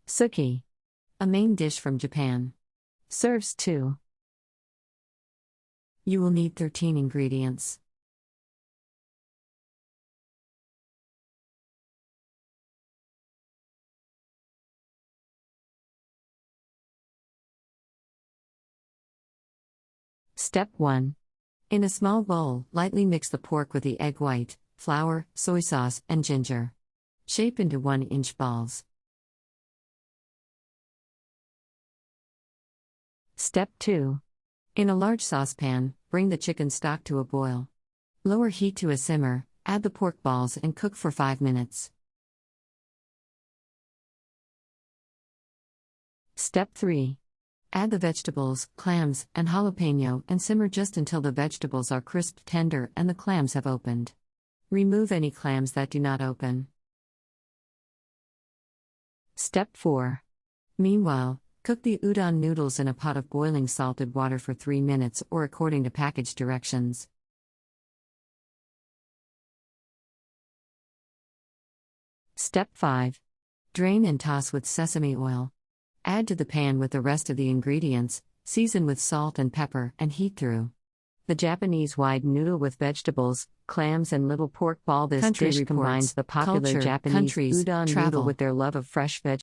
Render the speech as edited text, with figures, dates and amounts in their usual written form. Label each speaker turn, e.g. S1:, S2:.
S1: Suki, a main dish from Japan. Serves 2. You will need 13 ingredients. Step 1. In a small bowl, lightly mix the pork with the egg white, flour, soy sauce, and ginger. Shape into 1-inch balls. Step 2. In a large saucepan, bring the chicken stock to a boil. Lower heat to a simmer, add the pork balls and cook for 5 minutes. Step 3. Add the vegetables, clams, and jalapeño and simmer just until the vegetables are crisp, tender, and the clams have opened. Remove any clams that do not open. Step 4. Meanwhile, cook the udon noodles in a pot of boiling salted water for 3 minutes or according to package directions. Step 5. Drain and toss with sesame oil. Add to the pan with the rest of the ingredients, season with salt and pepper, and heat through. The Japanese wide noodle with vegetables, clams, and little pork ball. This dish combines the popular Japanese udon noodle with their love of fresh vegetables.